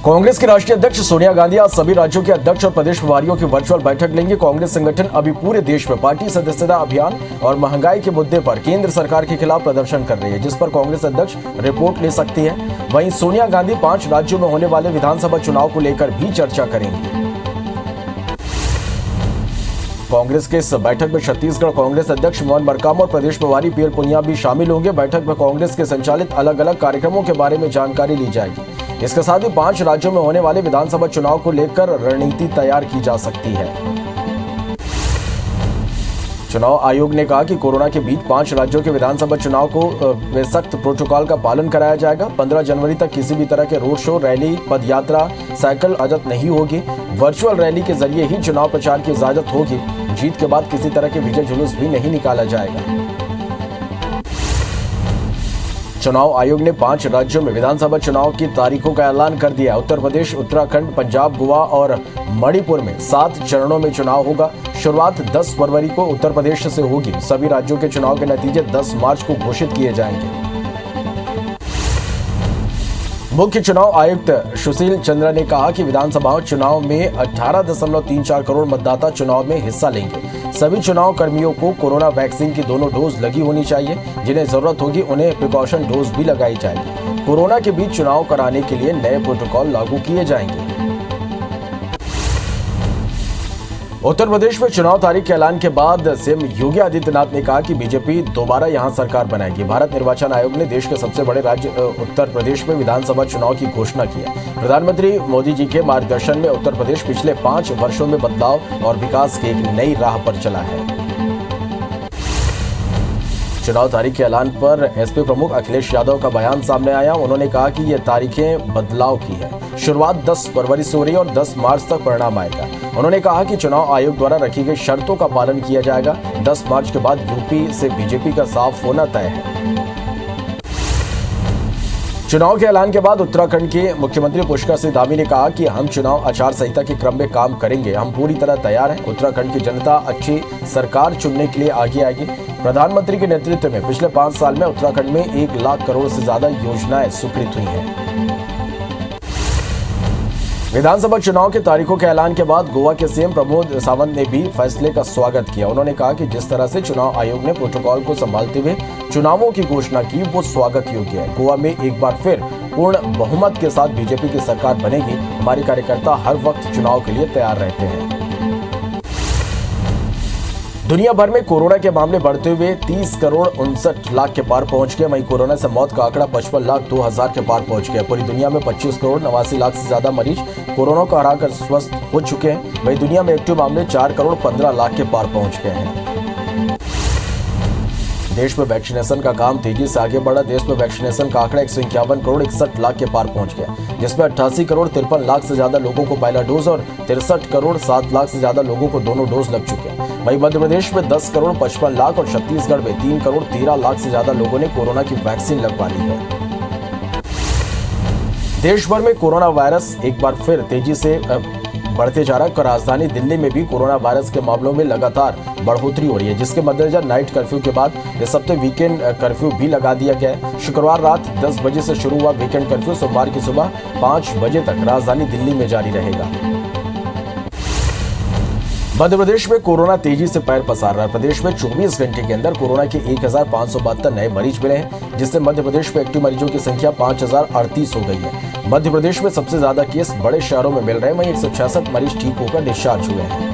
कांग्रेस की राष्ट्रीय अध्यक्ष सोनिया गांधी आज सभी राज्यों के अध्यक्ष और प्रदेश प्रभारियों की वर्चुअल बैठक लेंगे। कांग्रेस संगठन अभी पूरे देश में पार्टी सदस्यता अभियान और महंगाई के मुद्दे पर केंद्र सरकार के खिलाफ प्रदर्शन कर रही है, जिस पर कांग्रेस अध्यक्ष रिपोर्ट ले सकती है। वहीं सोनिया गांधी 5 राज्यों में होने वाले विधानसभा चुनाव को लेकर भी चर्चा करेंगी। कांग्रेस के इस बैठक में छत्तीसगढ़ कांग्रेस अध्यक्ष मोहन मरकाम और प्रदेश प्रभारी पीएल पुनिया भी शामिल होंगे। बैठक में कांग्रेस के संचालित अलग अलग कार्यक्रमों के बारे में जानकारी ली जाएगी। इसके साथ ही 5 राज्यों में होने वाले विधानसभा चुनाव को लेकर रणनीति तैयार की जा सकती है। चुनाव आयोग ने कहा कि कोरोना के बीच 5 राज्यों के विधानसभा चुनाव को में सख्त प्रोटोकॉल का पालन कराया जाएगा। 15 जनवरी तक किसी भी तरह के रोड शो, रैली, पदयात्रा, साइकिल इजाजत नहीं होगी। वर्चुअल रैली के जरिए ही चुनाव प्रचार की इजाजत होगी। जीत के बाद किसी तरह के विजय जुलूस भी नहीं निकाला जाएगा। चुनाव आयोग ने 5 राज्यों में विधानसभा चुनाव की तारीखों का ऐलान कर दिया। उत्तर प्रदेश, उत्तराखंड, पंजाब, गोवा और मणिपुर में 7 चरणों में चुनाव होगा। शुरुआत 10 फरवरी को उत्तर प्रदेश से होगी। सभी राज्यों के चुनाव के नतीजे 10 मार्च को घोषित किए जाएंगे। मुख्य चुनाव आयुक्त सुशील चंद्र ने कहा कि विधानसभा चुनाव में 18.34 करोड़ मतदाता चुनाव में हिस्सा लेंगे। सभी चुनाव कर्मियों को कोरोना वैक्सीन की दोनों डोज लगी होनी चाहिए। जिन्हें जरूरत होगी उन्हें प्रिकॉशन डोज भी लगाई जाएगी। कोरोना के बीच चुनाव कराने के लिए नए प्रोटोकॉल लागू किए जाएंगे। उत्तर प्रदेश में चुनाव तारीख के ऐलान के बाद सीएम योगी आदित्यनाथ ने कहा कि बीजेपी दोबारा यहां सरकार बनाएगी। भारत निर्वाचन आयोग ने देश के सबसे बड़े राज्य उत्तर प्रदेश में विधानसभा चुनाव की घोषणा की है। प्रधानमंत्री मोदी जी के मार्गदर्शन में उत्तर प्रदेश पिछले 5 वर्षों में बदलाव और विकास की एक नई राह पर चला है। चुनाव तारीख के ऐलान पर एसपी प्रमुख अखिलेश यादव का बयान सामने आया। उन्होंने कहा कि ये तारीखें बदलाव की है। शुरुआत 10 फरवरी से हो रही है और 10 मार्च तक परिणाम आएगा। उन्होंने कहा कि चुनाव आयोग द्वारा रखी गई शर्तों का पालन किया जाएगा। 10 मार्च के बाद यूपी से बीजेपी का साफ होना तय है। चुनाव के ऐलान के बाद उत्तराखंड के मुख्यमंत्री पुष्कर सिंह धामी ने कहा कि हम चुनाव आचार संहिता के क्रम में काम करेंगे। हम पूरी तरह तैयार हैं। उत्तराखंड की जनता अच्छी सरकार चुनने के लिए आगे आएगी। प्रधानमंत्री के नेतृत्व में पिछले 5 साल में उत्तराखंड में 1 लाख करोड़ से ज्यादा योजनाएं स्वीकृत हुई हैं। विधानसभा चुनाव के तारीखों के ऐलान के बाद गोवा के सीएम प्रमोद सावंत ने भी फैसले का स्वागत किया। उन्होंने कहा कि जिस तरह से चुनाव आयोग ने प्रोटोकॉल को संभालते हुए चुनावों की घोषणा की, वो स्वागत योग्य है। गोवा में एक बार फिर पूर्ण बहुमत के साथ बीजेपी की सरकार बनेगी। हमारे कार्यकर्ता हर वक्त चुनाव के लिए तैयार रहते हैं। दुनिया भर में कोरोना के मामले बढ़ते हुए 30 करोड़ 59 लाख के पार पहुंच गए। वहीं कोरोना से मौत का आंकड़ा 55 लाख 2 हजार के पार पहुंच गया। पूरी दुनिया में 25 करोड़ 89 लाख से ज्यादा मरीज कोरोना को हराकर स्वस्थ हो चुके हैं। वहीं दुनिया में एक्टिव मामले 4 करोड़ 15 लाख के पार पहुंच गए हैं। देश में वैक्सीनेशन का काम तेजी से आगे बढ़ा। देश में वैक्सीनेशन का आंकड़ा 151 करोड़ 61 लाख के पार पहुंच गया, जिसमें 88 करोड़ 53 लाख से ज्यादा लोगों को पहला डोज और 63 करोड़ 7 लाख से ज्यादा लोगों को दोनों डोज लग चुके हैं। वहीं मध्य प्रदेश में 10 करोड़ 55 लाख और छत्तीसगढ़ में 3 करोड़ 13 लाख से ज्यादा लोगों ने कोरोना की वैक्सीन लगवा ली है। देश भर में कोरोना वायरस एक बार फिर तेजी से बढ़ते जा रहा है। राजधानी दिल्ली में भी कोरोना वायरस के मामलों में लगातार बढ़ोतरी हो रही है, जिसके मद्देनजर नाइट कर्फ्यू के बाद इस हफ्ते वीकेंड कर्फ्यू भी लगा दिया गया है। शुक्रवार रात 10 बजे से शुरू हुआ वीकेंड कर्फ्यू सोमवार की सुबह 5 बजे तक राजधानी दिल्ली में जारी रहेगा। मध्य प्रदेश में कोरोना तेजी से पैर पसार रहा है। प्रदेश में 24 घंटे के अंदर कोरोना के 1572 नए मरीज मिले हैं, जिससे मध्य प्रदेश में एक्टिव मरीजों की संख्या 5038 हो गई है। मध्य प्रदेश में सबसे ज्यादा केस बड़े शहरों में मिल रहे हैं। वहीं 166 मरीज ठीक होकर डिस्चार्ज हुए हैं।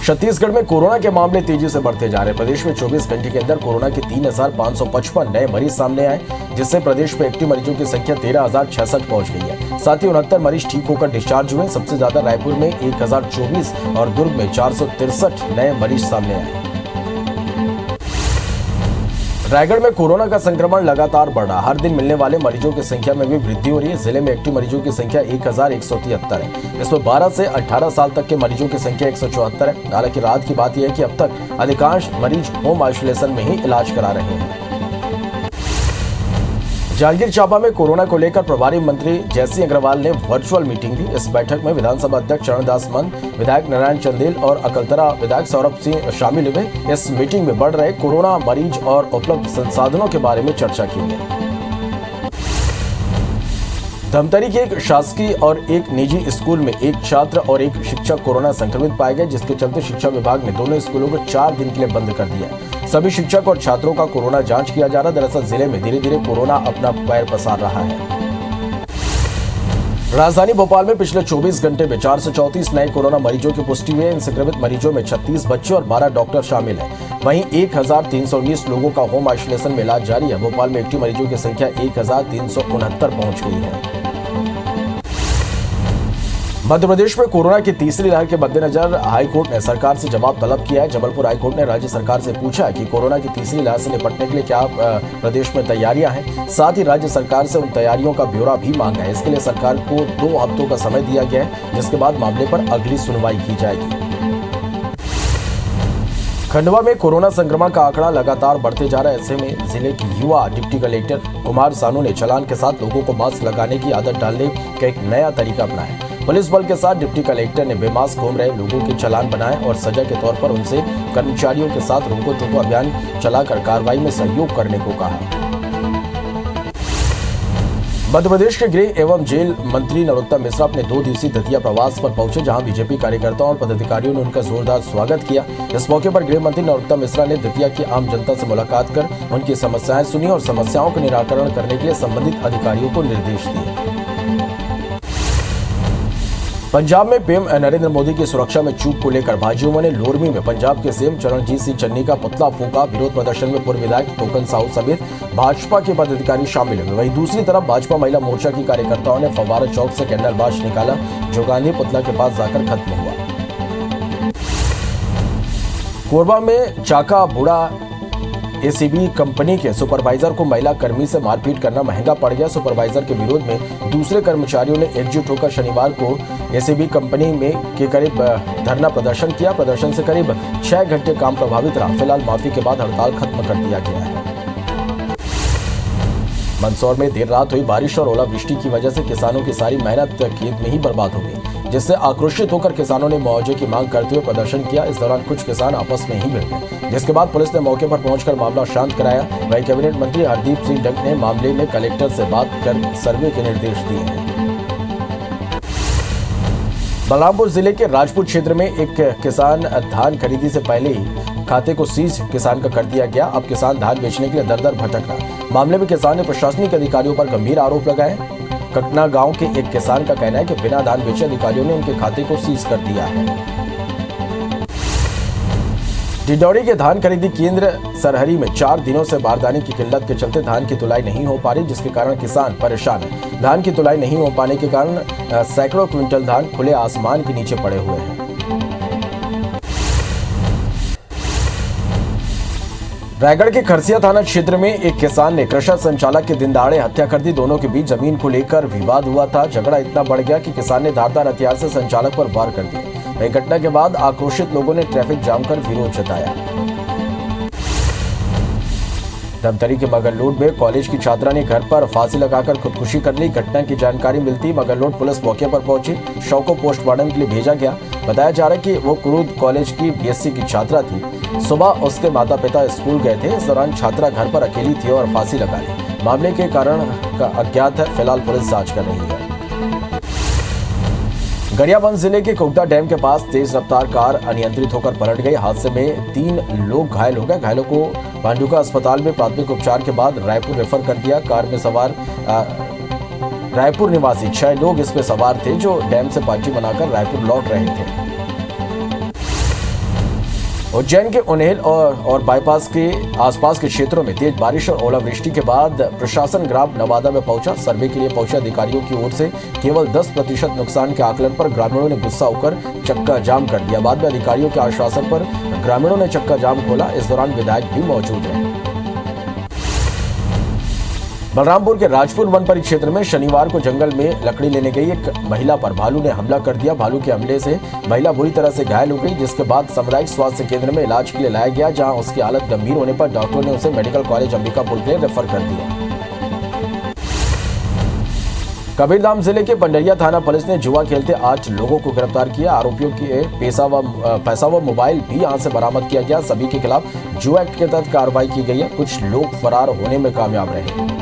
छत्तीसगढ़ में कोरोना के मामले तेजी से बढ़ते जा रहे हैं। प्रदेश में 24 घंटे के अंदर कोरोना के 3555 नए मरीज सामने आए, जिससे प्रदेश में एक्टिव मरीजों की संख्या 13,066 पहुंच गई है। साथ ही 69 मरीज ठीक होकर डिस्चार्ज हुए। सबसे ज्यादा रायपुर में 1024 और दुर्ग में 463 नए मरीज सामने आए। रायगढ़ में कोरोना का संक्रमण लगातार बढ़ रहा। हर दिन मिलने वाले मरीजों की संख्या में भी वृद्धि हो रही है। जिले में एक्टिव मरीजों की संख्या 1173 है। इसमें 12 से 18 साल तक के मरीजों की संख्या 174 है। हालांकि राहत की बात यह है कि अब तक अधिकांश मरीज होम आइसोलेशन में ही इलाज करा रहे हैं। जांजगीर चांपा में कोरोना को लेकर प्रभारी मंत्री जयसिंह अग्रवाल ने वर्चुअल मीटिंग ली। इस बैठक में विधानसभा अध्यक्ष चरणदास मंद, विधायक नारायण चंदेल और अकलतरा विधायक सौरभ सिंह शामिल हुए। इस मीटिंग में बढ़ रहे कोरोना मरीज और उपलब्ध संसाधनों के बारे में चर्चा की गई। धमतरी के एक शासकीय और एक निजी स्कूल में एक छात्र और एक शिक्षक कोरोना संक्रमित पाए गए, जिसके चलते शिक्षा विभाग ने दोनों स्कूलों को 4 दिन के लिए बंद कर दिया। सभी शिक्षक और छात्रों का कोरोना जांच किया जा रहा। दरअसल जिले में धीरे धीरे कोरोना अपना पैर पसार रहा है। राजधानी भोपाल में पिछले 24 घंटे में 434 नए कोरोना मरीजों की पुष्टि हुई है। इन संक्रमित मरीजों में 36 बच्चे और 12 डॉक्टर शामिल हैं। वहीं 1319 लोगों का होम आइसोलेशन में इलाज जारी है। भोपाल में एक्टिव मरीजों की संख्या 1369 पहुंच गई है। मध्य प्रदेश में कोरोना की तीसरी लहर के मद्देनजर हाईकोर्ट ने सरकार से जवाब तलब किया है। जबलपुर हाईकोर्ट ने राज्य सरकार से पूछा है कि कोरोना की तीसरी लहर से निपटने के लिए क्या प्रदेश में तैयारियां हैं। साथ ही राज्य सरकार से उन तैयारियों का ब्यौरा भी मांगा है। इसके लिए सरकार को 2 हफ्तों का समय दिया गया है, जिसके बाद मामले पर अगली सुनवाई की जाएगी। खंडवा में कोरोना संक्रमण का आंकड़ा लगातार बढ़ते जा रहा है। ऐसे में जिले की युवा डिप्टी कलेक्टर कुमार सानू ने चालान के साथ लोगों को मास्क लगाने की आदत डालने का एक नया तरीका अपनाया। पुलिस बल के साथ डिप्टी कलेक्टर ने बेमास्क घूम रहे लोगों के चालान बनाए और सजा के तौर पर उनसे कर्मचारियों के साथ रोको टोको अभियान चलाकर कार्रवाई में सहयोग करने को कहा। मध्य प्रदेश के गृह एवं जेल मंत्री नरोत्तम मिश्रा अपने 2 दिवसीय दतिया प्रवास पर पहुंचे, जहां बीजेपी कार्यकर्ताओं और पदाधिकारियों ने उनका जोरदार स्वागत किया। इस मौके पर गृह मंत्री नरोत्तम मिश्रा ने दतिया की आम जनता से मुलाकात कर उनकी समस्याएं सुनी और समस्याओं का निराकरण करने के लिए संबंधित अधिकारियों को निर्देश दिए। पंजाब में पीएम नरेंद्र मोदी की सुरक्षा में चूक को लेकर भाजयुमों ने लोरमी में पंजाब के सीएम चरणजीत सिंह चन्नी का पुतला फूंका। विरोध प्रदर्शन में पूर्व विधायक टोकन साहू समेत भाजपा के पदाधिकारी शामिल हुए। वहीं दूसरी तरफ भाजपा महिला मोर्चा की कार्यकर्ताओं ने फव्वारा चौक से कैंडल मार्च निकाला, जो गांधी पुतला के पास जाकर खत्म हुआ। कोरबा में चाका बुढ़ा एसीबी कंपनी के सुपरवाइजर को महिला कर्मी से मारपीट करना महंगा पड़ गया। सुपरवाइजर के विरोध में दूसरे कर्मचारियों ने एकजुट होकर शनिवार को एसीबी कंपनी में के करीब धरना प्रदर्शन किया। प्रदर्शन से करीब 6 घंटे काम प्रभावित रहा। फिलहाल माफी के बाद हड़ताल खत्म कर दिया गया है। मंदसौर में देर रात हुई बारिश और ओलावृष्टि की वजह से किसानों की सारी मेहनत खेत में ही बर्बाद हो गई, जिससे आक्रोशित होकर किसानों ने मुआवजे की मांग करते हुए प्रदर्शन किया। इस दौरान कुछ किसान आपस में ही भिड़ गए, जिसके बाद पुलिस ने मौके पर पहुंचकर मामला शांत कराया। वहीं कैबिनेट मंत्री हरदीप सिंह डंग ने मामले में कलेक्टर से बात कर सर्वे के निर्देश दिए हैं। बलरामपुर जिले के राजपुर क्षेत्र में एक किसान धान खरीदी से पहले ही खाते को सीज किसान का कर दिया गया। अब किसान धान बेचने के लिए दर-दर भटक रहा। मामले में किसान ने प्रशासनिक अधिकारियों पर गंभीर आरोप लगाए। कटना गांव के एक किसान का कहना है कि बिना धान बेचे अधिकारियों ने उनके खाते को सीज कर दिया है। डिंडौरी के धान खरीदी केंद्र सरहरी में 4 दिनों से बारदाने की किल्लत के चलते धान की तुलाई नहीं हो पा रही, जिसके कारण किसान परेशान है। धान की तुलाई नहीं हो पाने के कारण सैकड़ों क्विंटल धान खुले आसमान के नीचे पड़े हुए हैं। रायगढ़ के खरसिया थाना क्षेत्र में एक किसान ने क्रशर संचालक के दिन दहाड़े हत्या कर दी। दोनों के बीच जमीन को लेकर विवाद हुआ था। झगड़ा इतना बढ़ गया कि किसान ने धारदार हथियार से संचालक पर वार कर दिया। वही घटना के बाद आक्रोशित लोगों ने ट्रैफिक जाम कर विरोध जताया। धमतरी के मगरलोड में कॉलेज की छात्रा ने घर पर फांसी लगाकर खुदकुशी कर ली। घटना की जानकारी मिलती मगरलोड पुलिस मौके पर पहुंची। शव को पोस्टमार्टम के लिए भेजा गया। बताया जा रहा है कि वो कुरूद कॉलेज की बीएससी की छात्रा थी। सुबह उसके माता पिता स्कूल गए थे। इस दौरान छात्रा घर पर अकेली थी और फांसी लगा ली। मामले के कारण का अज्ञात है। फिलहाल पुलिस जांच कर रही है। गरियाबंद जिले के कोकटा डैम के पास तेज रफ्तार कार अनियंत्रित होकर पलट गई। हादसे में 3 लोग घायल हो गए। घायलों को भांडुका अस्पताल में प्राथमिक उपचार के बाद रायपुर रेफर कर दिया। कार में सवार रायपुर निवासी 6 लोग इसमें सवार थे, जो डैम से पार्टी बनाकर रायपुर लौट रहे थे। उज्जैन के उन्हेल और बाईपास के आसपास के क्षेत्रों में तेज बारिश और ओलावृष्टि के बाद प्रशासन ग्राम नवादा में पहुंचा। सर्वे के लिए पहुंचे अधिकारियों की ओर से केवल 10% नुकसान के आकलन पर ग्रामीणों ने गुस्सा होकर चक्का जाम कर दिया। बाद में अधिकारियों के आश्वासन पर ग्रामीणों ने चक्का जाम खोला। इस दौरान विधायक भी मौजूद रहे। बलरामपुर के राजपुर वन परिक्षेत्र में शनिवार को जंगल में लकड़ी लेने गई एक महिला पर भालू ने हमला कर दिया। भालू के हमले से महिला बुरी तरह से घायल हो गई, जिसके बाद सामुदायिक स्वास्थ्य केंद्र में इलाज के लिए लाया गया, जहां उसकी हालत गंभीर होने पर डॉक्टरों ने उसे मेडिकल कॉलेज अंबिकापुर के लिए रेफर कर दिया। कबीरधाम जिले के पंडरिया थाना पुलिस ने जुआ खेलते 8 लोगों को गिरफ्तार किया। आरोपियों के पैसा व मोबाइल भी यहां से बरामद किया गया। सभी के खिलाफ जुआ एक्ट के तहत कार्रवाई की गई है। कुछ लोग फरार होने में कामयाब रहे।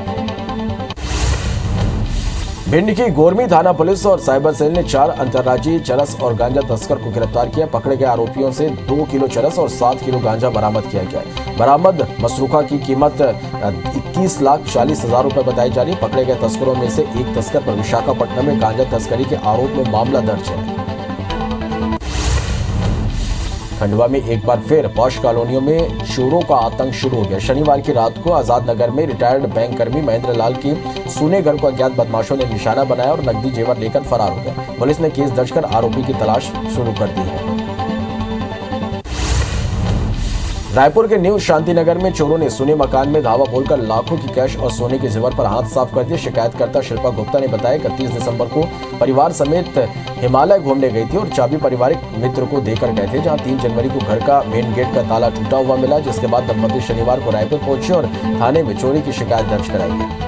भिंड की गोरमी थाना पुलिस और साइबर सेल ने 4 अंतर्राज्यीय चरस और गांजा तस्कर को गिरफ्तार किया। पकड़े गए आरोपियों से 2 किलो चरस और 7 किलो गांजा बरामद किया गया। बरामद मसरूखा की कीमत 21,40,000 रुपए बताई जा रही है। पकड़े गए तस्करों में से एक तस्कर पर विशाखापट्टनम में गांजा तस्करी के आरोप में मामला दर्ज है। खंडवा में एक बार फिर पॉश कॉलोनियों में चोरों का आतंक शुरू हो गया। शनिवार की रात को आजाद नगर में रिटायर्ड बैंक कर्मी महेंद्र लाल के सोने घर को अज्ञात बदमाशों ने निशाना बनाया और नकदी जेवर लेकर फरार हो गए। पुलिस ने केस दर्ज कर आरोपी की तलाश शुरू कर दी है। रायपुर के न्यू शांतिनगर में चोरों ने सोने मकान में धावा बोलकर लाखों की कैश और सोने के जेवर पर हाथ साफ कर दिए। शिकायतकर्ता शिल्पा गुप्ता ने बताया 31 दिसंबर को परिवार समेत हिमालय घूमने गई थी और चाबी पारिवारिक मित्र को देकर गए थे, जहां 3 जनवरी को घर का मेन गेट का ताला टूटा हुआ मिला, जिसके बाद दंपति शनिवार को रायपुर पहुंचे और थाने में चोरी की शिकायत दर्ज कराई गई।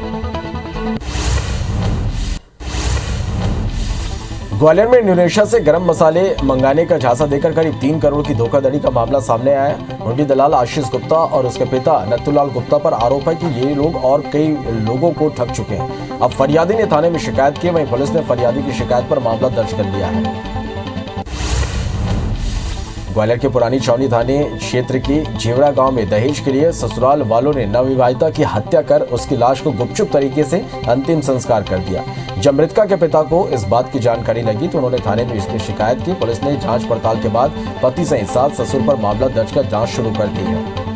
ग्वालियर में इंडोनेशिया से गरम मसाले मंगाने का झांसा देकर करीब 3 करोड़ की धोखाधड़ी का मामला सामने आया है। हुंडी दलाल आशीष गुप्ता और उसके पिता नथुलाल गुप्ता पर आरोप है कि ये लोग और कई लोगों को ठग चुके हैं। अब फरियादी ने थाने में शिकायत की, वहीं पुलिस ने फरियादी की शिकायत पर मामला दर्ज कर लिया है। ग्वालियर के पुरानी छावनी थाने क्षेत्र के जेवड़ा गांव में दहेज के लिए ससुराल वालों ने नवविवाहिता की हत्या कर उसकी लाश को गुपचुप तरीके से अंतिम संस्कार कर दिया। जब मृतका के पिता को इस बात की जानकारी लगी तो उन्होंने थाने में इसकी शिकायत की। पुलिस ने जांच पड़ताल के बाद पति सहित 7 ससुर पर मामला दर्ज कर जांच शुरू कर दी है।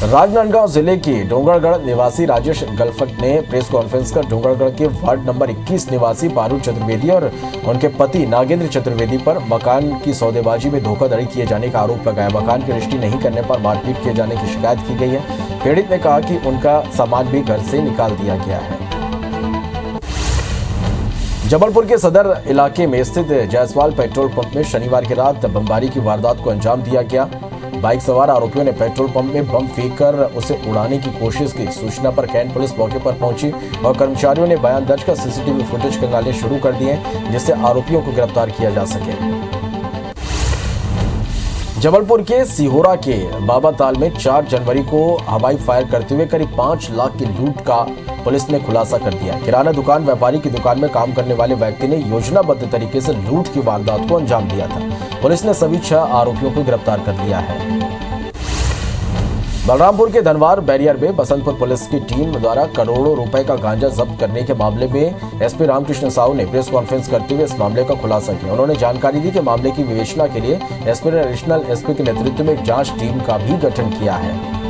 राजनांदगांव जिले के डोंगरगढ़ निवासी राजेश गलफट ने प्रेस कॉन्फ्रेंस कर डोंगरगढ़ के वार्ड नंबर 21 निवासी पारुल चतुर्वेदी और उनके पति नागेंद्र चतुर्वेदी पर मकान की सौदेबाजी में धोखाधड़ी किए जाने का आरोप लगाया। मकान की रजिस्ट्री नहीं करने पर मारपीट किए जाने की शिकायत की गई है। पीड़ित ने कहा कि उनका सामान भी घर से निकाल दिया गया है। जबलपुर के सदर इलाके में स्थित जायसवाल पेट्रोल पंप में शनिवार की रात बमबारी की वारदात को अंजाम दिया गया। बाइक सवार आरोपियों ने पेट्रोल पंप में बम फेंककर उसे उड़ाने की कोशिश की। सूचना पर कैंट पुलिस मौके पर पहुंची और कर्मचारियों ने बयान दर्ज कर सीसीटीवी फुटेज खंगालने शुरू कर दिए, जिससे आरोपियों को गिरफ्तार किया जा सके। जबलपुर के सिहोरा के बाबाताल में 4 जनवरी को हवाई फायर करते हुए करीब 5 लाख की लूट का पुलिस ने खुलासा कर दिया। किराना दुकान व्यापारी की दुकान में काम करने वाले व्यक्ति ने योजनाबद्ध तरीके से लूट की वारदात को अंजाम दिया था। पुलिस ने सभी 6 आरोपियों को गिरफ्तार कर लिया है। बलरामपुर के धनवार बैरियर में बसंतपुर पुलिस की टीम द्वारा करोड़ों रुपए का गांजा जब्त करने के मामले में एसपी रामकृष्ण साहू ने प्रेस कॉन्फ्रेंस करते हुए इस मामले का खुलासा किया। उन्होंने जानकारी दी कि मामले की विवेचना के लिए एसपी ने एडिशनल एसपी के नेतृत्व में जांच टीम का भी गठन किया है।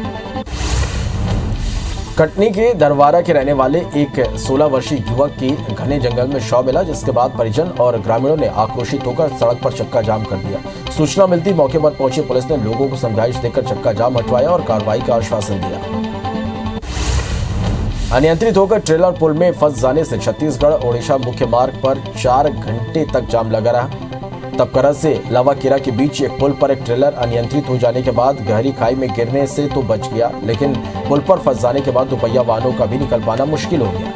कटनी के दरवारा के रहने वाले एक 16 वर्षीय युवक की घने जंगल में शव मिला, जिसके बाद परिजन और ग्रामीणों ने आक्रोशित होकर सड़क पर चक्का जाम कर दिया। सूचना मिलती मौके पर पहुंची पुलिस ने लोगों को समझाइश देकर चक्का जाम हटवाया और कार्रवाई का आश्वासन दिया। अनियंत्रित होकर ट्रेलर पुल में फंस जाने से छत्तीसगढ़ ओडिशा मुख्य मार्ग पर 4 घंटे तक जाम लगा रहा। तपकरा से लावाकेरा के बीच एक पुल पर एक ट्रेलर अनियंत्रित हो जाने के बाद गहरी खाई में गिरने से तो बच गया, लेकिन पुल पर फंस जाने के बाद दोपहिया वाहनों का भी निकल पाना मुश्किल हो गया।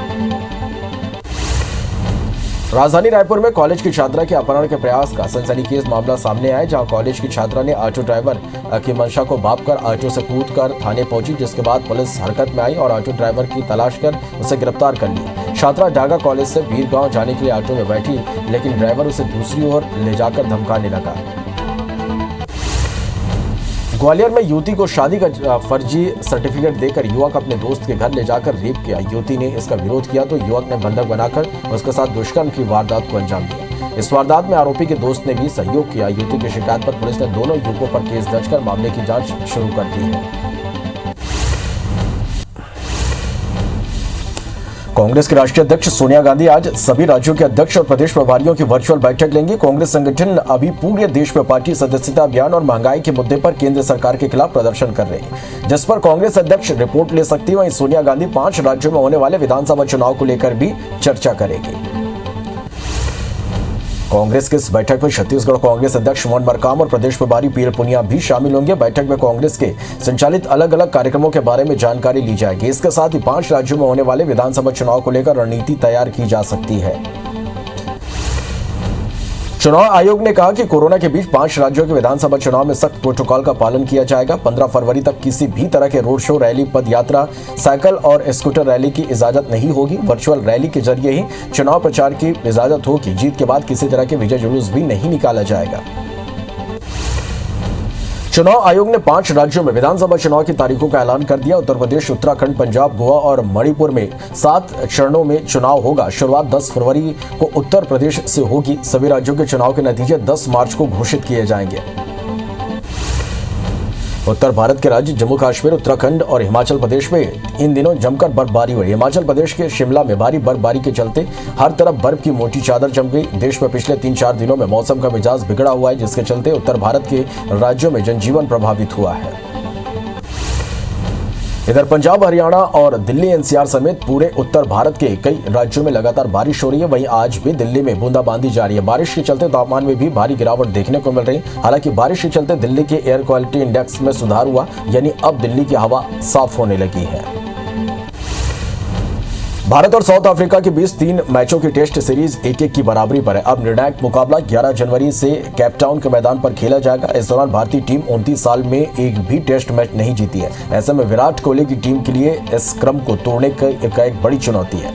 राजधानी रायपुर में कॉलेज की छात्रा के अपहरण के प्रयास का सनसनीखेज मामला सामने आया, जहां कॉलेज की छात्रा ने ऑटो ड्राइवर की मंशा को भांपकर ऑटो से कूदकर थाने पहुंची, जिसके बाद पुलिस हरकत में आई और ऑटो ड्राइवर की तलाश कर उसे गिरफ्तार कर लिया। छात्रा डागा कॉलेज से वीरगांव जाने के लिए ऑटो में बैठी, लेकिन ड्राइवर उसे दूसरी ओर ले जाकर धमकाने लगा। ग्वालियर में युवती को शादी का फर्जी सर्टिफिकेट देकर युवक अपने दोस्त के घर ले जाकर रेप किया। युवती ने इसका विरोध किया तो युवक ने बंधक बनाकर उसके साथ दुष्कर्म की वारदात को अंजाम दिया। इस वारदात में आरोपी के दोस्त ने भी सहयोग किया। युवती की शिकायत पर पुलिस ने दोनों युवकों पर केस दर्ज कर मामले की जांच शुरू कर दी है। कांग्रेस के राष्ट्रीय अध्यक्ष सोनिया गांधी आज सभी राज्यों के अध्यक्ष और प्रदेश प्रभारियों की वर्चुअल बैठक लेंगे। कांग्रेस संगठन अभी पूरे देश में पार्टी सदस्यता अभियान और महंगाई के मुद्दे पर केंद्र सरकार के खिलाफ प्रदर्शन कर रहे हैं, जिस पर कांग्रेस अध्यक्ष रिपोर्ट ले सकती है। वहीं सोनिया गांधी 5 राज्यों में होने वाले विधानसभा चुनाव को लेकर भी चर्चा करेगी। कांग्रेस की इस बैठक में छत्तीसगढ़ कांग्रेस अध्यक्ष मोहन मरकाम और प्रदेश प्रभारी पीएल पुनिया भी शामिल होंगे। बैठक में कांग्रेस के संचालित अलग अलग कार्यक्रमों के बारे में जानकारी ली जाएगी। इसके साथ ही 5 राज्यों में होने वाले विधानसभा चुनाव को लेकर रणनीति तैयार की जा सकती है। चुनाव आयोग ने कहा कि कोरोना के बीच 5 राज्यों के विधानसभा चुनाव में सख्त प्रोटोकॉल का पालन किया जाएगा। 15 फरवरी तक किसी भी तरह के रोड शो, रैली, पद यात्रा, साइकिल और स्कूटर रैली की इजाजत नहीं होगी। वर्चुअल रैली के जरिए ही चुनाव प्रचार की इजाजत होगी। जीत के बाद किसी तरह के विजय जुलूस भी नहीं निकाला जाएगा। चुनाव आयोग ने 5 राज्यों में विधानसभा चुनाव की तारीखों का ऐलान कर दिया। उत्तर प्रदेश, उत्तराखंड, पंजाब, गोवा और मणिपुर में 7 चरणों में चुनाव होगा। शुरुआत 10 फरवरी को उत्तर प्रदेश से होगी। सभी राज्यों के चुनाव के नतीजे 10 मार्च को घोषित किए जाएंगे। उत्तर भारत के राज्य जम्मू कश्मीर, उत्तराखंड और हिमाचल प्रदेश में इन दिनों जमकर बर्फबारी हुई। हिमाचल प्रदेश के शिमला में भारी बर्फबारी के चलते हर तरफ बर्फ की मोटी चादर जम गई। देश में पिछले 3-4 दिनों में मौसम का मिजाज बिगड़ा हुआ है, जिसके चलते उत्तर भारत के राज्यों में जनजीवन प्रभावित हुआ है। इधर पंजाब, हरियाणा और दिल्ली एनसीआर समेत पूरे उत्तर भारत के कई राज्यों में लगातार बारिश हो रही है। वहीं आज भी दिल्ली में बूंदाबांदी जारी है। बारिश के चलते तापमान में भी भारी गिरावट देखने को मिल रही है। हालांकि बारिश के चलते दिल्ली के एयर क्वालिटी इंडेक्स में सुधार हुआ, यानी अब दिल्ली की हवा साफ होने लगी है। भारत और साउथ अफ्रीका के बीच 3 मैचों की टेस्ट सीरीज 1-1 की बराबरी पर है। अब निर्णायक मुकाबला 11 जनवरी से केपटाउन के मैदान पर खेला जाएगा। इस दौरान भारतीय टीम 29 साल में एक भी टेस्ट मैच नहीं जीती है। ऐसे में विराट कोहली की टीम के लिए इस क्रम को तोड़ने का एक बड़ी चुनौती है।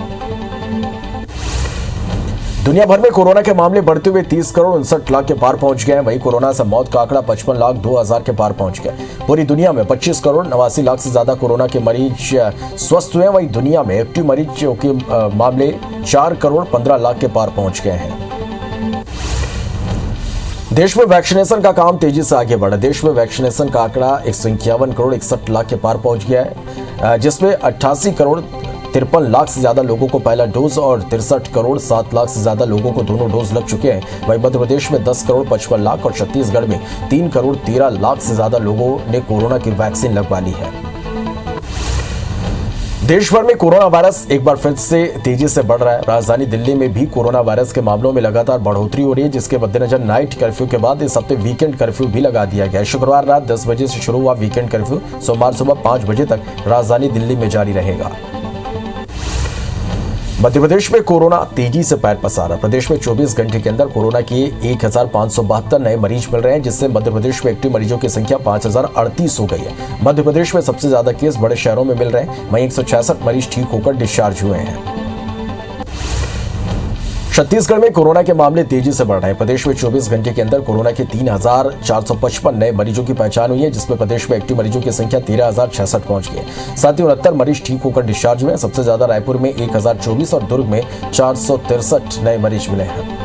दुनिया भर में कोरोना के मामले बढ़ते हुए 30 करोड़ 59 लाख के पार पहुंच गए हैं। वहीं कोरोना से मौत का आंकड़ा 55 लाख 2 हजार के पार पहुंच गया। पूरी दुनिया में 25 करोड़ 89 लाख से ज्यादा कोरोना के मरीज स्वस्थ हुए हैं। वहीं दुनिया में एक्टिव मरीजों के मामले 4 करोड़ 15 लाख के पार पहुंच गए हैं। देश में वैक्सीनेशन का काम तेजी से आगे बढ़ा। देश में वैक्सीनेशन का आंकड़ा 151 करोड़ 61 लाख के पार पहुंच गया है, जिसमें 88 करोड़ 53 लाख से ज्यादा लोगों को पहला डोज और 63 करोड़ 7 लाख से ज्यादा लोगों को दोनों डोज लग चुके हैं। वहीं मध्य प्रदेश में 10 करोड़ 55 लाख और छत्तीसगढ़ में 3 करोड़ 13 लाख से ज्यादा लोगों ने कोरोना की वैक्सीन लगवा ली है। देश भर में कोरोना वायरस एक बार फिर से तेजी से बढ़ रहा है। राजधानी दिल्ली में भी कोरोना वायरस के मामलों में लगातार बढ़ोतरी हो रही है, जिसके मद्देनजर नाइट कर्फ्यू के बाद इस हफ्ते वीकेंड कर्फ्यू भी लगा दिया गया। शुक्रवार रात 10 बजे से शुरू हुआ वीकेंड कर्फ्यू सोमवार सुबह 5 बजे तक राजधानी दिल्ली में जारी रहेगा। मध्य प्रदेश में कोरोना तेजी से पैर पसारा। प्रदेश में 24 घंटे के अंदर कोरोना के 1572 नए मरीज मिल रहे हैं, जिससे मध्य प्रदेश में एक्टिव मरीजों की संख्या 5038 हो गई है। मध्य प्रदेश में सबसे ज्यादा केस बड़े शहरों में मिल रहे हैं। वहीं 166 मरीज ठीक होकर डिस्चार्ज हुए हैं। छत्तीसगढ़ में कोरोना के मामले तेजी से बढ़ रहे हैं। प्रदेश में 24 घंटे के अंदर कोरोना के 3455 नए मरीजों की पहचान हुई है, जिसमें प्रदेश में एक्टिव मरीजों की संख्या 13066 पहुंच गई है। साथ ही 69 मरीज ठीक होकर डिस्चार्ज हुए हैं। सबसे ज्यादा रायपुर में 1024 और दुर्ग में 463 नए मरीज मिले हैं।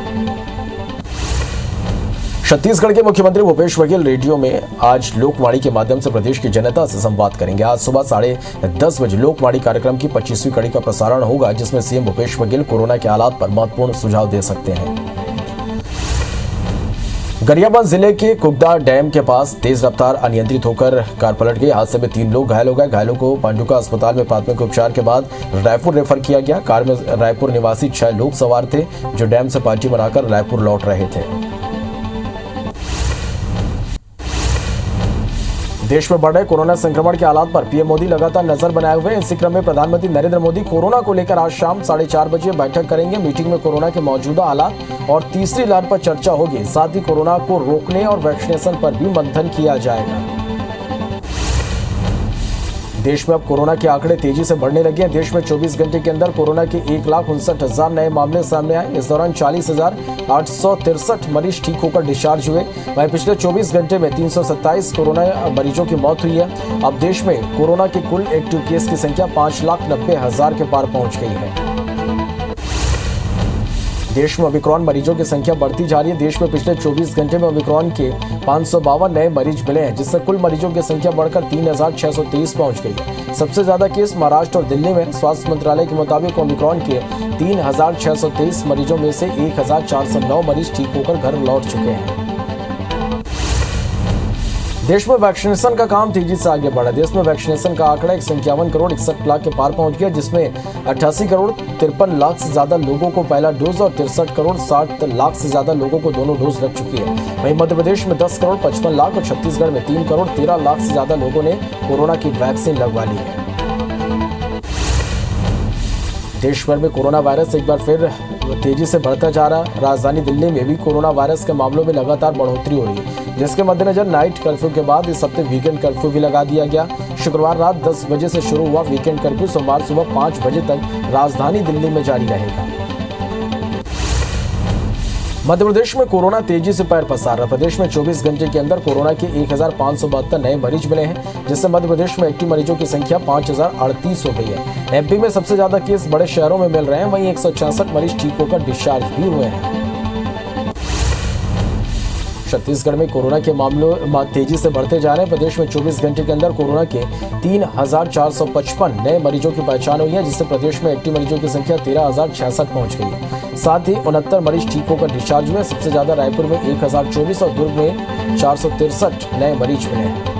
छत्तीसगढ़ के मुख्यमंत्री भूपेश बघेल रेडियो में आज लोकवाणी के माध्यम से प्रदेश की जनता से संवाद करेंगे। आज सुबह 10:30 बजे लोकवाणी कार्यक्रम की 25वीं कड़ी का प्रसारण होगा, जिसमें सीएम भूपेश बघेल कोरोना के हालात पर महत्वपूर्ण सुझाव दे सकते हैं। गरियाबंद जिले के कुगदा डैम के पास तेज रफ्तार अनियंत्रित होकर कार पलट गई। हादसे में 3 लोग घायल हो गए। घायलों को पांडुका अस्पताल में प्राथमिक उपचार के बाद रायपुर रेफर किया गया। कार में रायपुर निवासी 6 लोग सवार थे, जो डैम से पार्टी मनाकर रायपुर लौट रहे थे। देश में बढ़ रहे कोरोना संक्रमण के हालात पर पीएम मोदी लगातार नजर बनाए हुए हैं। इसी क्रम में प्रधानमंत्री नरेंद्र मोदी कोरोना को लेकर आज शाम 4:30 बजे बैठक करेंगे। मीटिंग में कोरोना के मौजूदा हालात और तीसरी लहर पर चर्चा होगी। साथ ही कोरोना को रोकने और वैक्सीनेशन पर भी मंथन किया जाएगा। देश में अब कोरोना के आंकड़े तेजी से बढ़ने लगे हैं। देश में 24 घंटे के अंदर कोरोना के 1,59,000 नए मामले सामने आए। इस दौरान 40,863 मरीज ठीक होकर डिस्चार्ज हुए। वहीं पिछले 24 घंटे में 327 कोरोना मरीजों की मौत हुई है। अब देश में कोरोना के कुल एक्टिव केस की संख्या 5,90,000 के पार पहुंच गई है। देश में ओमिक्रॉन मरीजों की संख्या बढ़ती जा रही है। देश में पिछले 24 घंटे में ओमिक्रॉन के 552 नए मरीज मिले हैं, जिससे कुल मरीजों की संख्या बढ़कर 3,623 पहुंच गई है। सबसे ज्यादा केस महाराष्ट्र और दिल्ली में। स्वास्थ्य मंत्रालय के मुताबिक ओमिक्रॉन के 3,623 मरीजों में से 1,409 मरीज ठीक होकर घर लौट चुके हैं। देश में वैक्सीनेशन का काम तेजी से आगे बढ़ा। देश में वैक्सीनेशन का आंकड़ा 151 करोड़ 61 लाख के पार पहुंच गया, जिसमें 88 करोड़ 53 लाख से ज्यादा लोगों को पहला डोज और 63 करोड़ 60 लाख से ज्यादा लोगों को दोनों डोज लग चुकी है। वहीं मध्य प्रदेश में 10 करोड़ 55 लाख और छत्तीसगढ़ में 3 करोड़ 13 लाख से ज्यादा लोगों ने कोरोना की वैक्सीन लगवा ली है। देश भर में कोरोना वायरस एक बार फिर तेजी से बढ़ता जा रहा। राजधानी दिल्ली में भी कोरोना वायरस के मामलों में लगातार बढ़ोतरी हो रही है, जिसके मद्देनजर नाइट कर्फ्यू के बाद इस हफ्ते वीकेंड कर्फ्यू भी लगा दिया गया। शुक्रवार रात 10 बजे से शुरू हुआ वीकेंड कर्फ्यू सोमवार सुबह 5 बजे तक राजधानी दिल्ली में जारी रहेगा। मध्य प्रदेश में कोरोना तेजी से पैर पसार रहा। प्रदेश में 24 घंटे के अंदर कोरोना के 1572 नए मरीज मिले हैं, जिससे मध्य प्रदेश में एक्टिव मरीजों की संख्या 5038 हो गई है। एमपी में सबसे ज्यादा केस बड़े शहरों में मिल रहे हैं, वहीं 166 मरीज ठीक होकर डिस्चार्ज भी हुए हैं। छत्तीसगढ़ में कोरोना के मामलों तेजी से बढ़ते जा रहे हैं। प्रदेश में 24 घंटे के अंदर कोरोना के 3455 नए मरीजों की पहचान हुई है, जिससे प्रदेश में एक्टिव मरीजों की संख्या 13066 पहुंच गई है। साथ ही 69 मरीज ठीक होकर डिस्चार्ज हुए। सबसे ज्यादा रायपुर में 1024 और दुर्ग में 463 नए मरीज मिले हैं।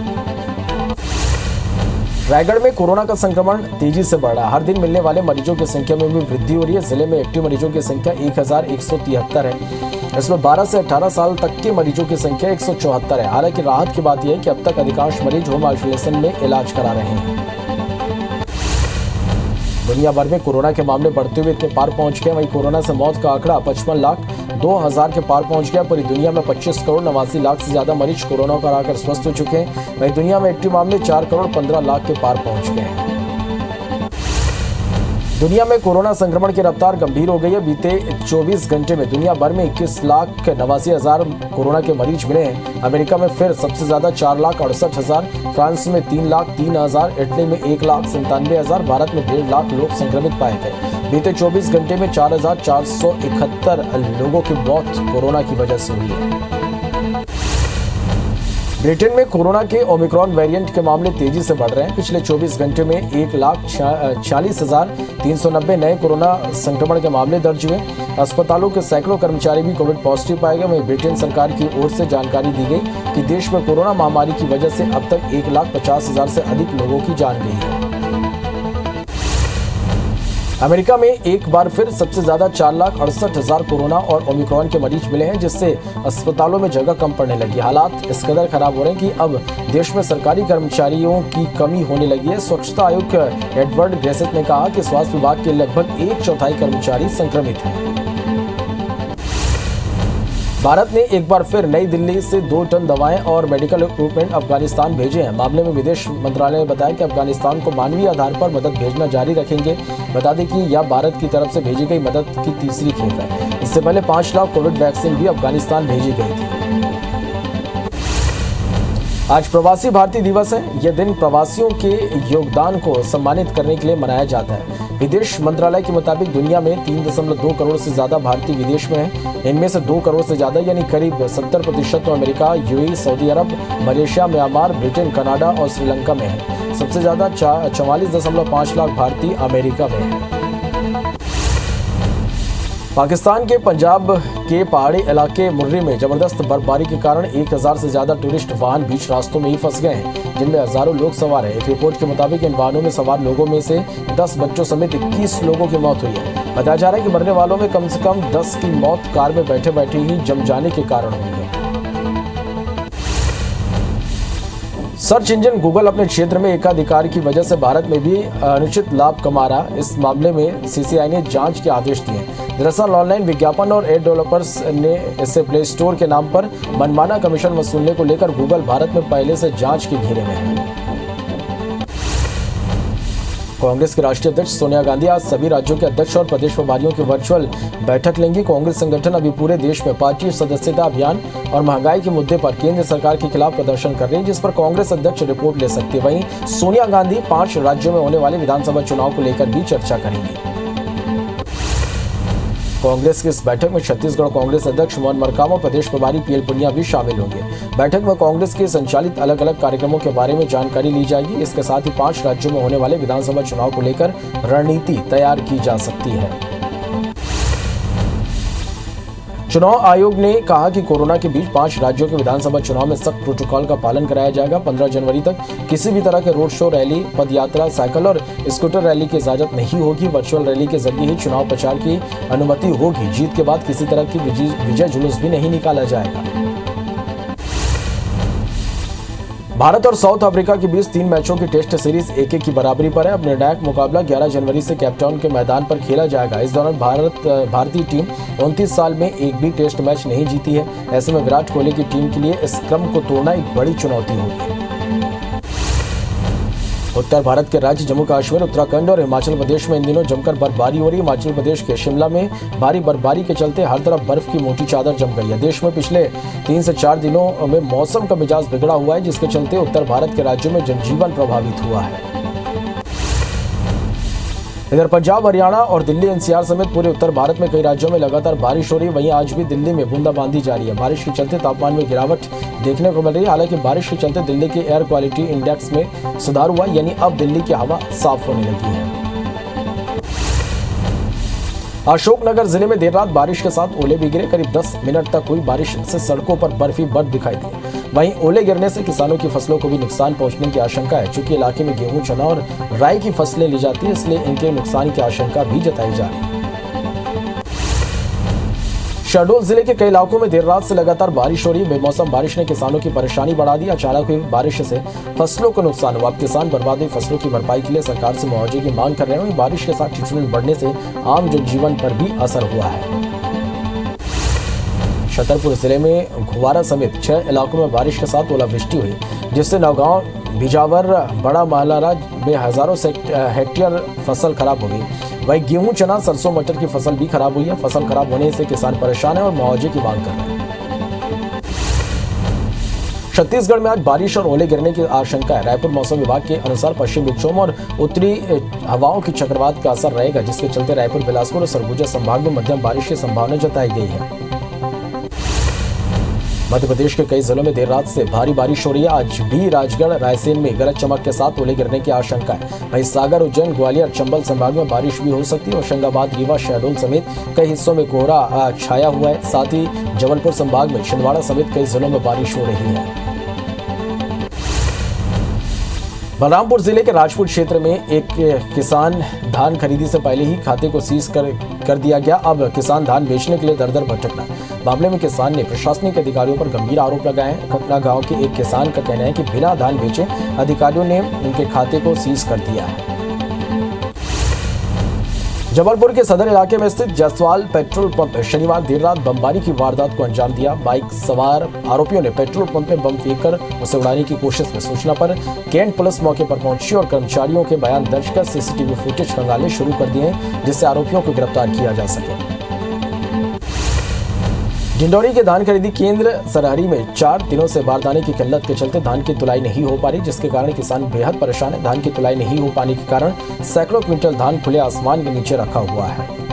रायगढ़ में कोरोना का संक्रमण तेजी से बढ़ रहा है। हर दिन मिलने वाले मरीजों की संख्या में भी वृद्धि हो रही है। जिले में एक्टिव मरीजों की संख्या 1173 है। इसमें 12 से 18 साल तक के मरीजों की संख्या 174 है। हालांकि राहत की बात यह है कि अब तक अधिकांश मरीज होम आइसोलेशन में इलाज करा रहे हैं। दुनिया भर में कोरोना के मामले बढ़ते हुए इतने पार पहुंच गए। वहीं कोरोना से मौत का आंकड़ा 55,02,000 के पार पहुंच गया। पूरी दुनिया में 25,89,00,000 से ज्यादा मरीज कोरोना को हराकर स्वस्थ हो चुके हैं। वहीं दुनिया में एक्टिव मामले 4,15,00,000 के पार पहुंच गए हैं। दुनिया में कोरोना संक्रमण की रफ्तार गंभीर हो गई है। बीते 24 घंटे में दुनिया भर में 21,89,000 कोरोना के मरीज मिले हैं। अमेरिका में फिर सबसे ज्यादा 4,68,000, फ्रांस में 3,03,000, इटली में 1,97,000, भारत में 1.5 लाख लोग संक्रमित पाए गए। बीते 24 घंटे में 4,471 लोगों की मौत कोरोना की वजह से हुई है। ब्रिटेन में कोरोना के ओमिक्रॉन वेरिएंट के मामले तेजी से बढ़ रहे हैं। पिछले 24 घंटे में 1,46,390 नए कोरोना संक्रमण के मामले दर्ज हुए। अस्पतालों के सैकड़ों कर्मचारी भी कोविड पॉजिटिव पाए गए। वहीं ब्रिटेन सरकार की ओर से जानकारी दी गई कि देश में कोरोना महामारी की वजह से अब तक 1,50,000 से अधिक लोगों की जान गई है। अमेरिका में एक बार फिर सबसे ज्यादा 4,68,000 कोरोना और ओमिक्रॉन के मरीज मिले हैं, जिससे अस्पतालों में जगह कम पड़ने लगी। हालात इस कदर खराब हो रहे हैं कि अब देश में सरकारी कर्मचारियों की कमी होने लगी है। स्वच्छता आयुक्त एडवर्ड ग्रेसेट ने कहा कि स्वास्थ्य विभाग के लगभग 1/4 कर्मचारी संक्रमित हैं। भारत ने एक बार फिर नई दिल्ली से 2 टन दवाएं और मेडिकल इक्विपमेंट अफगानिस्तान भेजे हैं। मामले में विदेश मंत्रालय ने बताया कि अफगानिस्तान को मानवीय आधार पर मदद भेजना जारी रखेंगे। बता दें कि यह भारत की तरफ से भेजी गई मदद की तीसरी खेप है। इससे पहले 5 लाख कोविड वैक्सीन भी अफगानिस्तान भेजी गई थी। आज प्रवासी भारतीय दिवस है। यह दिन प्रवासियों के योगदान को सम्मानित करने के लिए मनाया जाता है। विदेश मंत्रालय के मुताबिक दुनिया में 3.2 करोड़ से ज्यादा भारतीय विदेश में हैं। इनमें से 2 करोड़ से ज्यादा यानी करीब 70% तो अमेरिका, यूएई, सऊदी अरब, मलेशिया, म्यांमार, ब्रिटेन, कनाडा और श्रीलंका में है। सबसे ज्यादा 44.5 लाख भारतीय अमेरिका में हैं। पाकिस्तान के पंजाब के पहाड़ी इलाके मुर्री में जबरदस्त बर्फबारी के कारण 1000 से ज्यादा टूरिस्ट वाहन बीच रास्तों में ही फंस गए हैं, जिनमें हजारों लोग सवार हैं। एक रिपोर्ट के मुताबिक इन वाहनों में सवार लोगों में से 10 बच्चों समेत 21 लोगों की मौत हुई है। बताया जा रहा है कि मरने वालों में कम से कम 10 की मौत कार में बैठे बैठे ही जम जाने के कारण हुई है। सर्च इंजन गूगल अपने क्षेत्र में एकाधिकार की वजह से भारत में भी अनुचित लाभ कमा रहा। इस मामले में सीसीआई ने जांच के आदेश दिए। दरअसल ऑनलाइन विज्ञापन और एड डेवलपर्स ने इससे प्ले स्टोर के नाम पर मनमाना कमीशन वसूलने को लेकर गूगल भारत में पहले से जांच के घेरे में है। कांग्रेस के राष्ट्रीय अध्यक्ष सोनिया गांधी आज सभी राज्यों के अध्यक्ष और प्रदेश प्रभारियों की वर्चुअल बैठक लेंगी। कांग्रेस संगठन अभी पूरे देश में पार्टी सदस्यता अभियान और महंगाई के मुद्दे पर केंद्र सरकार के खिलाफ प्रदर्शन कर रही है, जिस पर कांग्रेस अध्यक्ष रिपोर्ट ले सकती है। वहीं सोनिया गांधी 5 राज्यों में होने वाले विधानसभा चुनाव को लेकर भी चर्चा करेंगी। कांग्रेस की इस बैठक में छत्तीसगढ़ कांग्रेस अध्यक्ष मोहन मरकाम और प्रदेश प्रभारी पीएल पुनिया भी शामिल होंगे। बैठक में कांग्रेस के संचालित अलग अलग कार्यक्रमों के बारे में जानकारी ली जाएगी। इसके साथ ही 5 राज्यों में होने वाले विधानसभा चुनाव को लेकर रणनीति तैयार की जा सकती है। चुनाव आयोग ने कहा कि कोरोना के बीच 5 राज्यों के विधानसभा चुनाव में सख्त प्रोटोकॉल का पालन कराया जाएगा। 15 जनवरी तक किसी भी तरह के रोड शो, रैली, पदयात्रा, साइकिल और स्कूटर रैली की इजाजत नहीं होगी। वर्चुअल रैली के जरिए ही चुनाव प्रचार की अनुमति होगी। जीत के बाद किसी तरह की विजय जुलूस भी नहीं निकाला जाएगा। भारत और साउथ अफ्रीका के बीच 3 मैचों की टेस्ट सीरीज 1-1 की बराबरी पर है। अब निर्णायक मुकाबला 11 जनवरी से केपटाउन के मैदान पर खेला जाएगा। इस दौरान भारतीय टीम 29 साल में एक भी टेस्ट मैच नहीं जीती है। ऐसे में विराट कोहली की टीम के लिए इस क्रम को तोड़ना एक बड़ी चुनौती होगी। उत्तर भारत के राज्य जम्मू कश्मीर, उत्तराखंड और हिमाचल प्रदेश में इन दिनों जमकर बर्फबारी हो रही है। हिमाचल प्रदेश के शिमला में भारी बर्फबारी के चलते हर तरफ बर्फ की मोटी चादर जम गई है। देश में पिछले 3 से 4 दिनों में मौसम का मिजाज बिगड़ा हुआ है, जिसके चलते उत्तर भारत के राज्यों में जनजीवन प्रभावित हुआ है। इधर पंजाब, हरियाणा और दिल्ली एनसीआर समेत पूरे उत्तर भारत में कई राज्यों में लगातार बारिश हो रही है। वहीं आज भी दिल्ली में बूंदाबांदी जारी है। बारिश के चलते तापमान में गिरावट देखने को मिल रही है। हालांकि बारिश के चलते दिल्ली के एयर क्वालिटी इंडेक्स में सुधार हुआ, यानी अब दिल्ली की हवा साफ होने लगी है। अशोकनगर जिले में देर रात बारिश के साथ ओले भी गिरे। करीब 10 मिनट तक हुई बारिश से सड़कों पर बर्फ ही बर्फ दिखाई दी। वहीं ओले गिरने से किसानों की फसलों को भी नुकसान पहुंचने की आशंका है। चूंकि इलाके में गेहूं, चना और राई की फसलें ली जाती है, इसलिए इनके नुकसान की आशंका भी जताई जा रही है। शहडोल जिले के कई इलाकों में देर रात से लगातार बारिश हो रही है। बेमौसम बारिश ने किसानों की परेशानी बढ़ा दी। अचानक हुई बारिश से फसलों को नुकसान हुआ। अब किसान बर्बाद हुई फसलों की भरपाई के लिए सरकार से मुआवजे की मांग कर रहे हैं। बारिश के साथ ठिठुरन बढ़ने से आम जनजीवन पर भी असर हुआ है। छतरपुर जिले में घुवारा समेत 6 इलाकों में बारिश के साथ ओलावृष्टि हुई, जिससे नौगांव, बिजावर, बड़ा महलारा में हजारों हेक्टेयर फसल खराब हो गई। वहीं गेहूं, चना, सरसों, मटर की फसल भी खराब हुई है। फसल खराब होने से किसान परेशान है और मुआवजे की मांग कर रहे हैं। छत्तीसगढ़ में आज बारिश और ओले गिरने की आशंका है। रायपुर मौसम विभाग के अनुसार पश्चिम विक्षोभ और उत्तरी हवाओं की चक्रवात का असर रहेगा, जिसके चलते रायपुर, बिलासपुर और सरगुजा संभाग में मध्यम बारिश की संभावना जताई गई है। मध्य प्रदेश के कई जिलों में देर रात से भारी बारिश हो रही है। आज भी राजगढ़, रायसेन में गरज चमक के साथ ओले गिरने की आशंका है। वहीं सागर, उज्जैन, ग्वालियर, चंबल संभाग में बारिश भी हो सकती है। होशंगाबाद, रीवा, शहडोल समेत कई हिस्सों में कोहरा छाया हुआ है। साथ ही जबलपुर संभाग में छिंदवाड़ा समेत कई जिलों में बारिश हो रही है। बलरामपुर जिले के राजपुर क्षेत्र में एक किसान धान खरीदी से पहले ही खाते को सीज कर दिया गया। अब किसान धान बेचने के लिए दर दर भटक रहा है। मामले में किसान ने प्रशासनिक अधिकारियों पर गंभीर आरोप लगाए हैं। कटना गांव के एक किसान का कहना है कि बिना धान बेचे अधिकारियों ने उनके खाते को सीज कर दिया है। जबलपुर के सदर इलाके में स्थित जसवाल पेट्रोल पंप शनिवार देर रात बमबारी की वारदात को अंजाम दिया। बाइक सवार आरोपियों ने पेट्रोल पंप में बम फेंककर उसे उड़ाने की कोशिश में। सूचना पर कैंट पुलिस मौके पर पहुंची और कर्मचारियों के बयान दर्ज कर सीसीटीवी फुटेज खंगालने शुरू कर दिए, जिससे आरोपियों को गिरफ्तार किया जा सके। डिंडौरी के धान खरीदी केंद्र सरहरी में 4 दिनों से बारदाने की किल्लत के चलते धान की तुलाई नहीं हो पा रही, जिसके कारण किसान बेहद परेशान है। धान की तुलाई नहीं हो पाने के कारण सैकड़ों क्विंटल धान खुले आसमान के नीचे रखा हुआ है।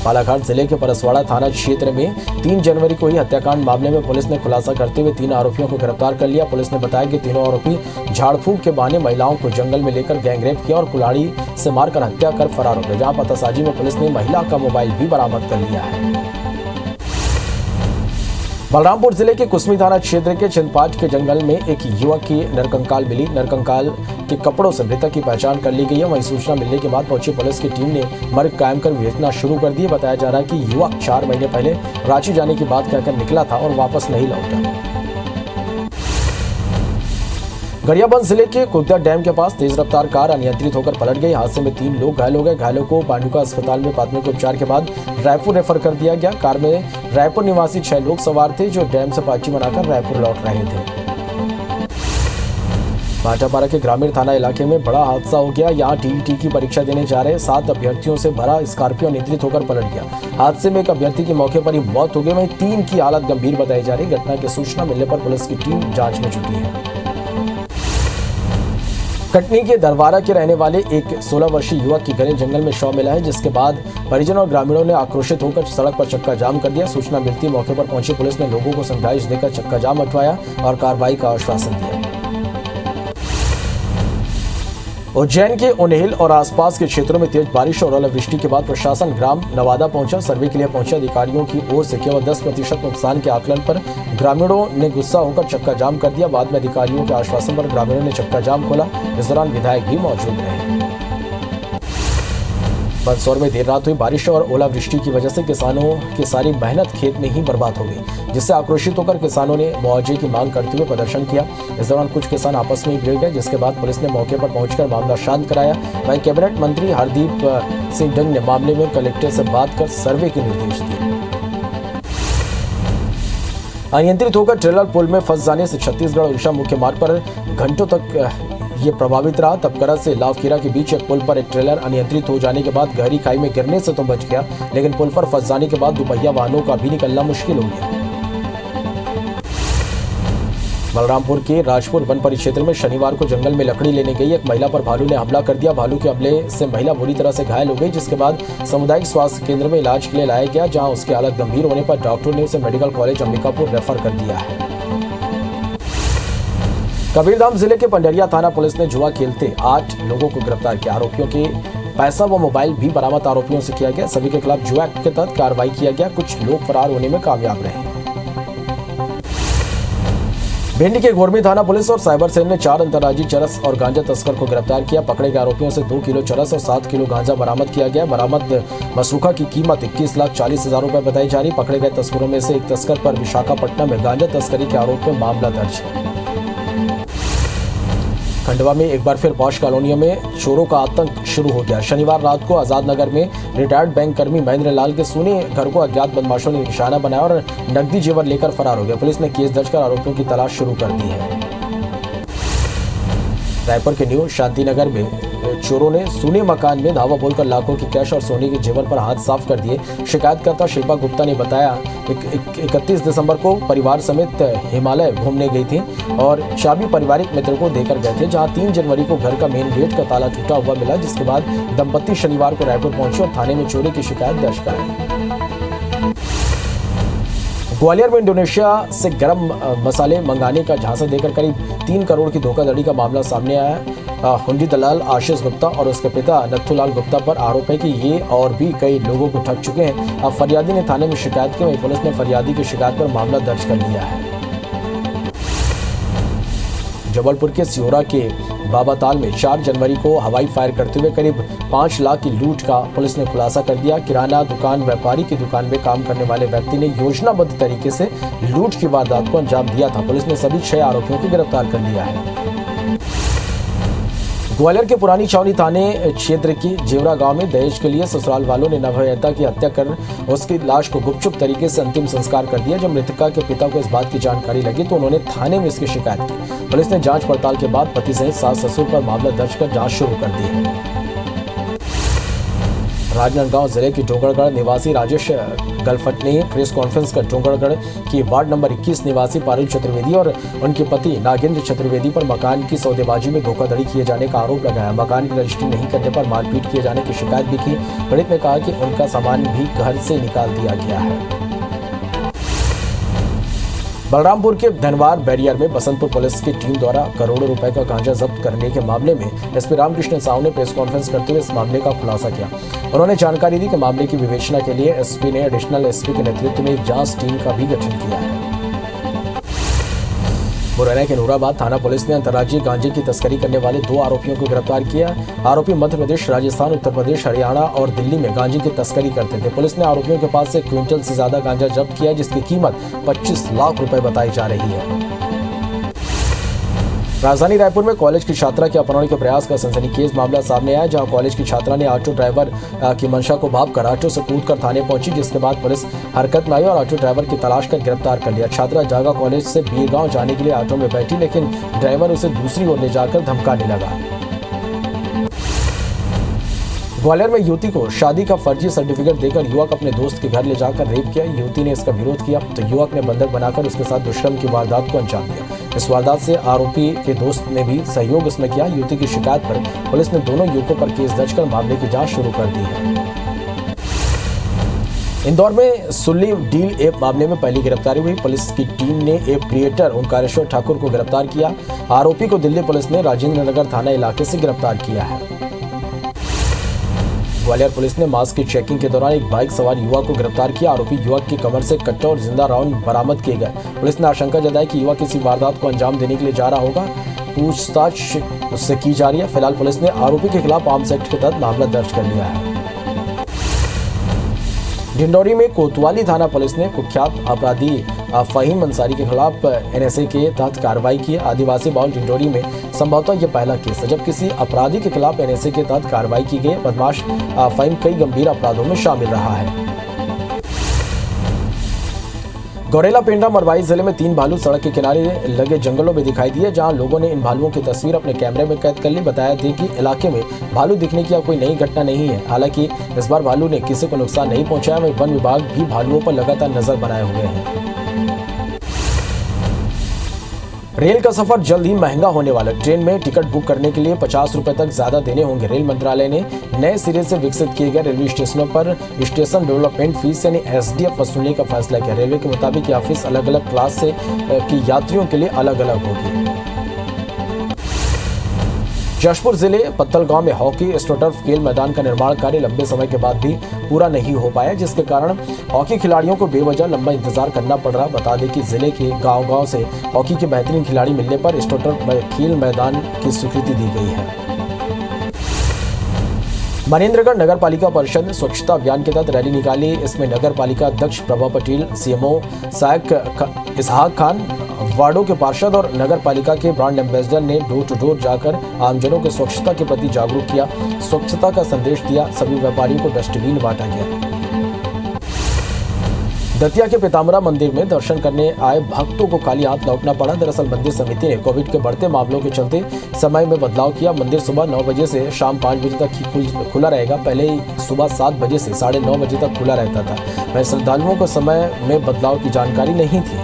बालाघाट जिले के परसवाड़ा थाना क्षेत्र में 3 जनवरी को ही हत्याकांड मामले में पुलिस ने खुलासा करते हुए 3 आरोपियों को गिरफ्तार कर लिया। पुलिस ने बताया कि तीनों आरोपी झाड़ फूंक के बहाने महिलाओं को जंगल में लेकर गैंगरेप किया और कुल्हाड़ी से मारकर हत्या कर फरार हो गए। जहां पतासाजी में पुलिस ने महिला का मोबाइल भी बरामद कर लिया है। बलरामपुर जिले के कुसमी थाना क्षेत्र के चिंतपाट के जंगल में एक युवक की नरकंकाल मिली। नरकंकाल के कपड़ों से मृतक की पहचान कर ली गई है। वहीं सूचना मिलने के बाद पहुंची पुलिस की टीम ने मर्ग कायम कर विवेचना शुरू कर दी। बताया जा रहा है कि युवक 4 महीने पहले रांची जाने की बात कहकर निकला था और वापस नहीं लौटा। गरियाबंद जिले के कुद्दा डैम के पास तेज रफ्तार कार अनियंत्रित होकर पलट गई। हादसे में 3 लोग घायल हो गए। घायलों को पांडुका अस्पताल में प्राथमिक उपचार के बाद रायपुर रेफर कर दिया गया। कार में रायपुर निवासी 6 लोग सवार थे, जो डैम से पाची बनाकर रायपुर लौट रहे थे। भाटापारा के ग्रामीण थाना इलाके में बड़ा हादसा हो गया। यहाँ टीईटी की परीक्षा देने जा रहे 7 अभ्यर्थियों से भरा स्कॉर्पियो अनियंत्रित होकर पलट गया। हादसे में एक अभ्यर्थी की मौके पर ही मौत हो गई। वहीं 3 की हालत गंभीर बताई जा रही। घटना की सूचना मिलने पर पुलिस की टीम जांच में जुटी है। कटनी के दरवारा के रहने वाले एक 16 वर्षीय युवक की घने जंगल में शव मिला है, जिसके बाद परिजनों और ग्रामीणों ने आक्रोशित होकर सड़क पर चक्का जाम कर दिया। सूचना मिलती मौके पर पहुंची पुलिस ने लोगों को समझाइश देकर चक्का जाम हटवाया और कार्रवाई का आश्वासन दिया। उज्जैन के उन्हेल और आसपास के क्षेत्रों में तेज बारिश और ओलावृष्टि के बाद प्रशासन ग्राम नवादा पहुंचा। सर्वे के लिए पहुंचे अधिकारियों की ओर से केवल 10% नुकसान के आकलन पर ग्रामीणों ने गुस्सा होकर चक्का जाम कर दिया। बाद में अधिकारियों के आश्वासन पर ग्रामीणों ने चक्का जाम खोला। इस दौरान विधायक भी मौजूद रहे। मंदसौर में देर रात हुई बारिश और ओलावृष्टि की वजह से किसानों की सारी मेहनत खेत में ही बर्बाद हो गई, जिससे आक्रोशित होकर किसानों ने मुआवजे की मांग करते हुए प्रदर्शन किया। इस दौरान कुछ किसान आपस में भिड़ गए, जिसके बाद पुलिस ने मौके पर पहुंचकर मामला शांत कराया। वहीं कैबिनेट मंत्री हरदीप सिंह डंग ने मामले में कलेक्टर से बात कर सर्वे के निर्देश दिए। अनियंत्रित होकर ट्रेलर पुल में फंस जाने से छत्तीसगढ़ उड़ीसा मुख्य मार्ग पर घंटों तक ये प्रभावित रहा। तपकरा से लावखेरा के बीच एक पुल पर एक ट्रेलर अनियंत्रित हो जाने के बाद गहरी खाई में गिरने से तो बच गया, लेकिन पुल पर फंस जाने के बाद दुपहिया वाहनों का भी निकलना मुश्किल हो गया। बलरामपुर के राजपुर वन परिक्षेत्र में शनिवार को जंगल में लकड़ी लेने गई एक महिला पर भालू ने हमला कर दिया। भालू के हमले से महिला बुरी तरह से घायल हो गई, जिसके बाद सामुदायिक स्वास्थ्य केंद्र में इलाज के लिए लाया गया, जहां उसकी हालत गंभीर होने पर डॉक्टर ने उसे मेडिकल कॉलेज अंबिकापुर रेफर कर दिया है। कबीरधाम जिले के पंडरिया थाना पुलिस ने जुआ खेलते 8 लोगों को गिरफ्तार किया। आरोपियों के पैसा व मोबाइल भी बरामद आरोपियों से किया गया। सभी के खिलाफ जुआ एक्ट के तहत कार्रवाई किया गया। कुछ लोग फरार होने में कामयाब रहे। भिंड के गोरमी थाना पुलिस और साइबर सेल ने 4 अंतर्राज्यीय चरस और गांजा तस्कर को गिरफ्तार किया। पकड़े गए आरोपियों से 2 किलो चरस और 7 किलो गांजा बरामद किया गया। बरामद मसूखा की कीमत 21,40,000 रुपए बताई जा रही। पकड़े गए तस्करों में से एक तस्कर पर विशाखापट्टनम में गांजा तस्करी के आरोप में मामला दर्ज है। खंडवा में एक बार फिर पॉश कॉलोनियों में चोरों का आतंक शुरू हो गया। शनिवार रात को आजाद नगर में रिटायर्ड बैंक कर्मी महेंद्र लाल के सोने घर को अज्ञात बदमाशों ने निशाना बनाया और नकदी जेवर लेकर फरार हो गया। पुलिस ने केस दर्ज कर आरोपियों की तलाश शुरू कर दी है। रायपुर के न्यू शांतिनगर में चोरों ने सोने मकान में धावा बोलकर लाखों की कैश और सोने के जेवर पर हाथ साफ कर दिए। शिकायतकर्ता शिल्पा गुप्ता ने बताया 31 दिसंबर को परिवार समेत हिमालय घूमने गई थी और चाबी पारिवारिक मित्र को देकर गए थे, जहां 3 जनवरी को घर का मेन गेट का ताला टूटा हुआ मिला, जिसके बाद दंपत्ति शनिवार को रायपुर पहुंचे और थाने में चोरी की शिकायत दर्ज कराई। ग्वालियर में इंडोनेशिया से गर्म मसाले मंगाने का झांसा देकर करीब 3 करोड़ की धोखाधड़ी का मामला सामने आया है। हुंडी दलाल आशीष गुप्ता और उसके पिता नथुलाल गुप्ता पर आरोप है कि ये और भी कई लोगों को ठग चुके हैं। अब फरियादी ने थाने में शिकायत की, वहीं पुलिस ने फरियादी की शिकायत पर मामला दर्ज कर लिया है। जबलपुर के सिहोरा के बाबाताल में 4 जनवरी को हवाई फायर करते हुए करीब 5 लाख की लूट का पुलिस ने खुलासा कर दिया। किराना दुकान व्यापारी की दुकान में काम करने वाले व्यक्ति ने योजनाबद्ध तरीके से लूट की वारदात को अंजाम दिया था। पुलिस ने सभी 6 आरोपियों को गिरफ्तार कर लिया है। ग्वालियर के पुरानी छावनी थाने क्षेत्र की जेवरा गांव में दहेज के लिए ससुराल वालों ने नवविवाहिता की हत्या कर उसकी लाश को गुपचुप तरीके से अंतिम संस्कार कर दिया। जब मृतका के पिता को इस बात की जानकारी लगी तो उन्होंने थाने में इसकी शिकायत की। पुलिस ने जांच पड़ताल के बाद पति सहित सास ससुर पर मामला दर्ज कर जांच शुरू कर दी है। राजनांदगांव जिले के डोंगरगढ़ निवासी राजेश गलफट ने प्रेस कॉन्फ्रेंस कर डोंगरगढ़ की वार्ड नंबर 21 निवासी पारुल चतुर्वेदी और उनके पति नागेंद्र चतुर्वेदी पर मकान की सौदेबाजी में धोखाधड़ी किए जाने का आरोप लगाया। मकान की रजिस्ट्री नहीं करने पर मारपीट किए जाने की शिकायत भी की। पीड़ित ने कहा कि उनका सामान भी घर से निकाल दिया गया है। बलरामपुर के धनवार बैरियर में बसंतपुर पुलिस की टीम द्वारा करोड़ों रुपए का गांजा जब्त करने के मामले में एसपी रामकृष्ण साहू ने प्रेस कॉन्फ्रेंस करते हुए इस मामले का खुलासा किया। उन्होंने जानकारी दी कि मामले की विवेचना के लिए एसपी ने एडिशनल एसपी के नेतृत्व में एक जांच टीम का भी गठन किया है। मुरैना के नूराबाद थाना पुलिस ने अंतर्राज्यीय गांजे की तस्करी करने वाले 2 आरोपियों को गिरफ्तार किया। आरोपी मध्य प्रदेश, राजस्थान, उत्तर प्रदेश, हरियाणा और दिल्ली में गांजे की तस्करी करते थे। पुलिस ने आरोपियों के पास से 1 क्विंटल से ज्यादा गांजा जब्त किया, जिसकी कीमत 25 लाख रुपए बताई जा रही है। राजधानी रायपुर में कॉलेज की छात्रा के अपहरण के प्रयास का सनसनीखेज मामला सामने आया, जहां कॉलेज की छात्रा ने ऑटो ड्राइवर की मंशा को भांपकर ऑटो से कूदकर थाने पहुंची, जिसके बाद पुलिस हरकत में आई और ऑटो ड्राइवर की तलाश कर गिरफ्तार कर लिया। छात्रा जागा कॉलेज से बीरगांव जाने के लिए ऑटो में बैठी, लेकिन ड्राइवर उसे दूसरी ओर ले जाकर धमकाने लगा। ग्वालियर में युवती को शादी का फर्जी सर्टिफिकेट देकर युवक अपने दोस्त के घर ले जाकर रेप किया। युवती ने इसका विरोध किया तो युवक ने बंधक बनाकर उसके साथ दुष्कर्म की वारदात को अंजाम दिया। इस वारदात से आरोपी के दोस्त ने भी सहयोग इसमें किया। युवती की शिकायत पर पुलिस ने दोनों युवकों पर केस दर्ज कर मामले की जांच शुरू कर दी है। इंदौर में सुल्ली डील ऐप मामले में पहली गिरफ्तारी हुई। पुलिस की टीम ने ऐप क्रिएटर ओंकारेश्वर ठाकुर को गिरफ्तार किया। आरोपी को दिल्ली पुलिस ने राजेंद्र नगर थाना इलाके से गिरफ्तार किया है। ग्वालियर पुलिस ने मास्क की चेकिंग के दौरान एक बाइक सवार युवक को गिरफ्तार किया। आरोपी युवक की कमर से कट्टा और जिंदा राउंड बरामद किए गए। पुलिस ने आशंका जताई कि युवक किसी वारदात को अंजाम देने के लिए जा रहा होगा। पूछताछ उससे की जा रही है। फिलहाल पुलिस ने आरोपी के खिलाफ आर्म्स एक्ट के तहत मामला दर्ज कर लिया है। डिंडौरी में कोतवाली थाना पुलिस ने कुख्यात अपराधी फहीम अंसारी के खिलाफ एनएसए के तहत कार्रवाई की। आदिवासी बहुल डिंडौरी में संभवतः यह पहला केस है जब किसी अपराधी के खिलाफ एनएसए के तहत कार्रवाई की गई। बदमाश फहीम कई गंभीर अपराधों में शामिल रहा है। गौरेला पेंड्रा मरवाई जिले में 3 भालू सड़क के किनारे लगे जंगलों में दिखाई दिए, जहां लोगों ने इन भालुओं की तस्वीर अपने कैमरे में कैद कर ली। बताया था कि इलाके में भालू दिखने की कोई नई घटना नहीं है। हालांकि इस बार भालू ने किसी को नुकसान नहीं पहुंचाया। वहीं वन विभाग भी भालुओं पर लगातार नजर बनाए हुए हैं। रेल का सफर जल्द ही महंगा होने वाला। ट्रेन में टिकट बुक करने के लिए 50 रुपए तक ज्यादा देने होंगे। रेल मंत्रालय ने नए सिरे से विकसित किए गए रेलवे स्टेशनों पर स्टेशन डेवलपमेंट फीस यानी एसडीएफ वसूलने का फैसला किया। रेलवे के मुताबिक यह फीस अलग अलग क्लास से की यात्रियों के लिए अलग अलग होगी। जशपुर जिले पत्तल गांव में हॉकी स्ट्रोटर्फ खेल मैदान का निर्माण कार्य लंबे समय के बाद भी पूरा नहीं हो पाया, जिसके कारण हॉकी खिलाड़ियों को बेवजह लंबा इंतजार करना पड़ रहा। बता दें कि जिले के गांव-गांव से हॉकी के बेहतरीन खिलाड़ी मिलने पर स्ट्रोटर्फ खेल मैदान की स्वीकृति दी गई है। मनेन्द्रगढ़ नगर पालिका परिषद ने स्वच्छता अभियान के तहत रैली निकाली। इसमें नगर पालिका अध्यक्ष प्रभा पटेल, सीएमओ सायक इसहाक खान, वार्डों के पार्षद और नगर पालिका के ब्रांड एम्बेसडर ने डोर टू डोर जाकर आमजनों को स्वच्छता के प्रति जागरूक किया, स्वच्छता का संदेश दिया। सभी व्यापारियों को डस्टबिन बांटा गया। दतिया के पीताम्बरा मंदिर में दर्शन करने आए भक्तों को खाली हाथ लौटना पड़ा। दरअसल मंदिर समिति ने कोविड के बढ़ते मामलों के चलते समय में बदलाव किया। मंदिर सुबह 9 बजे से शाम 5 बजे तक ही खुला रहेगा। पहले ही सुबह 7 बजे से 9:30 बजे तक खुला रहता था। वहीं श्रद्धालुओं को समय में बदलाव की जानकारी नहीं थी।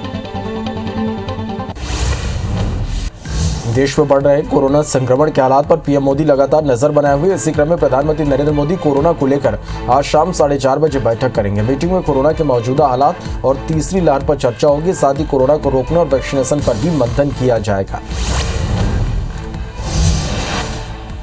देश में बढ़ रहे कोरोना संक्रमण के हालात पर पीएम मोदी लगातार नजर बनाए हुए। इसी क्रम में प्रधानमंत्री नरेंद्र मोदी कोरोना को लेकर आज शाम 4:30 बजे बैठक करेंगे। मीटिंग में कोरोना के मौजूदा हालात और तीसरी लहर पर चर्चा होगी। साथ ही कोरोना को रोकने और वैक्सीनेशन पर भी मंथन किया जाएगा।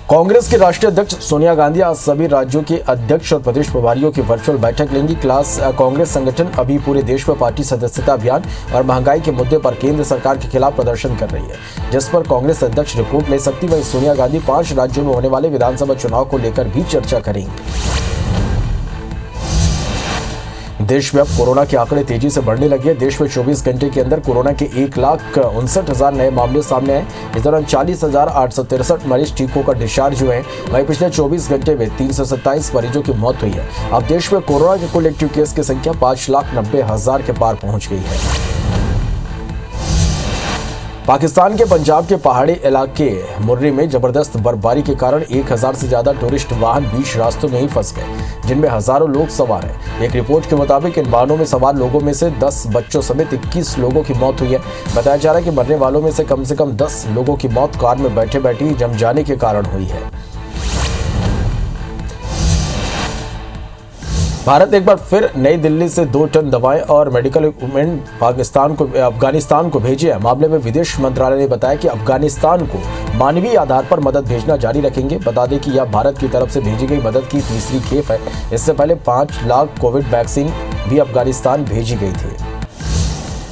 कांग्रेस के राष्ट्रीय अध्यक्ष सोनिया गांधी आज सभी राज्यों के अध्यक्ष और प्रदेश प्रभारियों की वर्चुअल बैठक लेंगी। कांग्रेस संगठन अभी पूरे देश में पार्टी सदस्यता अभियान और महंगाई के मुद्दे पर केंद्र सरकार के खिलाफ प्रदर्शन कर रही है, जिस पर कांग्रेस अध्यक्ष रिपोर्ट ले सकती। वहीं सोनिया गांधी 5 राज्यों में होने वाले विधानसभा चुनाव को लेकर भी चर्चा करेंगी। देश में अब कोरोना के आंकड़े तेजी से बढ़ने लगे हैं। देश में 24 घंटे के अंदर कोरोना के 1,59,000 नए मामले सामने आए। इस दौरान 40,863 मरीज ठीक होकर डिस्चार्ज हुए हैं। वहीं पिछले 24 घंटे में 327 मरीजों की मौत हुई है। अब देश में कोरोना के कुल एक्टिव केस की संख्या 5,90,000 के पार पहुंच गई है। पाकिस्तान के पंजाब के पहाड़ी इलाके मुर्री में जबरदस्त बर्फबारी के कारण 1000 से ज्यादा टूरिस्ट वाहन बीच रास्तों में ही फंस गए, जिनमें हजारों लोग सवार हैं। एक रिपोर्ट के मुताबिक इन वाहनों में सवार लोगों में से 10 बच्चों समेत 21 लोगों की मौत हुई है। बताया जा रहा है कि मरने वालों में से कम 10 लोगों की मौत कार में बैठे बैठे ही जम जाने के कारण हुई है। भारत एक बार फिर नई दिल्ली से 2 टन दवाएं और मेडिकल इक्विपमेंट अफगानिस्तान को भेजे हैं। मामले में विदेश मंत्रालय ने बताया कि अफगानिस्तान को मानवीय आधार पर मदद भेजना जारी रखेंगे। बता दें कि यह भारत की तरफ से भेजी गई मदद की तीसरी खेप है। इससे पहले 5 लाख कोविड वैक्सीन भी अफगानिस्तान भेजी गई थी।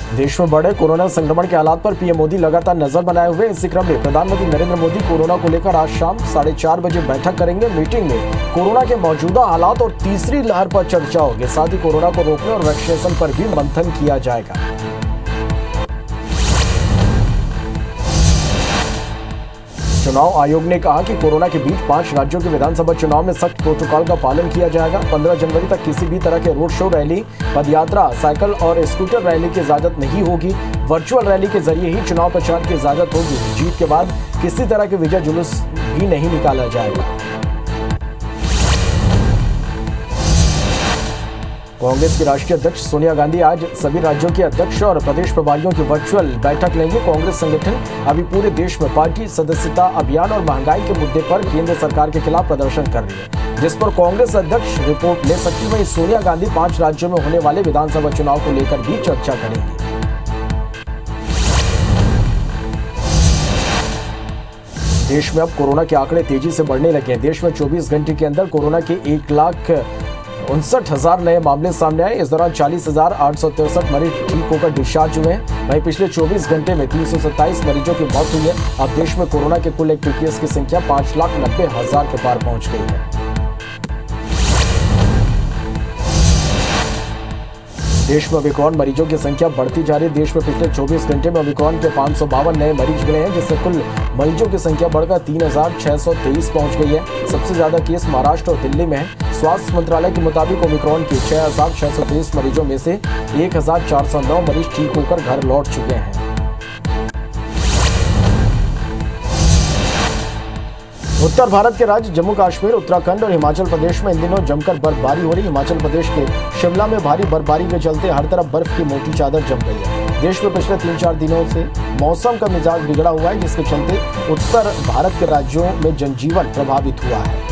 देश में बढ़े कोरोना संक्रमण के हालात पर पीएम मोदी लगातार नजर बनाए हुए। इसी क्रम में प्रधानमंत्री नरेंद्र मोदी कोरोना को लेकर आज शाम 4:30 बजे बैठक करेंगे। मीटिंग में कोरोना के मौजूदा हालात और तीसरी लहर पर चर्चा होगी। साथ ही कोरोना को रोकने और वैक्सीनेशन पर भी मंथन किया जाएगा। चुनाव आयोग ने कहा कि कोरोना के बीच 5 राज्यों के विधानसभा चुनाव में सख्त प्रोटोकॉल का पालन किया जाएगा। 15 जनवरी तक किसी भी तरह के रोड शो, रैली, पदयात्रा, साइकिल और स्कूटर रैली की इजाजत नहीं होगी। वर्चुअल रैली के जरिए ही चुनाव प्रचार की इजाजत होगी। जीत के बाद किसी तरह के विजय जुलूस भी नहीं निकाला जाएगा। कांग्रेस की राष्ट्रीय अध्यक्ष सोनिया गांधी आज सभी राज्यों के अध्यक्ष और प्रदेश प्रभारियों की वर्चुअल बैठक लेंगे। कांग्रेस संगठन अभी पूरे देश में पार्टी सदस्यता अभियान और महंगाई के मुद्दे पर केंद्र सरकार के खिलाफ प्रदर्शन कर रही है, जिस पर कांग्रेस अध्यक्ष रिपोर्ट ले सकती। वहीं सोनिया गांधी 5 राज्यों में होने वाले विधानसभा चुनाव को लेकर भी चर्चा करेंगी। देश में अब कोरोना के आंकड़े तेजी से बढ़ने लगे हैं। देश में 24 घंटे के अंदर कोरोना के 1,59,000 नए मामले सामने आए। इस दौरान 40,863 मरीज ठीक होकर डिस्चार्ज हुए हैं। वहीं पिछले 24 घंटे में 327 मरीजों की मौत हुई है। अब देश में कोरोना के कुल एक्टिव केस की संख्या 5,90,000 के पार पहुंच गई है। देश में ओमिक्रॉन मरीजों की संख्या बढ़ती जा रही है। देश में पिछले 24 घंटे में ओमिक्रॉन के 552 नए मरीज मिले हैं, जिससे कुल मरीजों की संख्या बढ़कर 3623 पहुंच गई है। सबसे ज्यादा केस महाराष्ट्र और दिल्ली में है। स्वास्थ्य मंत्रालय के मुताबिक ओमिक्रॉन के 6623 मरीजों में से 1409 मरीज ठीक होकर घर लौट चुके हैं। उत्तर भारत के राज्य जम्मू कश्मीर, उत्तराखंड और हिमाचल प्रदेश में इन दिनों जमकर बर्फबारी हो रही है। हिमाचल प्रदेश के शिमला में भारी बर्फबारी के चलते हर तरफ बर्फ की मोटी चादर जम गई है। देश में पिछले 3-4 दिनों से मौसम का मिजाज बिगड़ा हुआ है, जिसके चलते उत्तर भारत के राज्यों में जनजीवन प्रभावित हुआ है।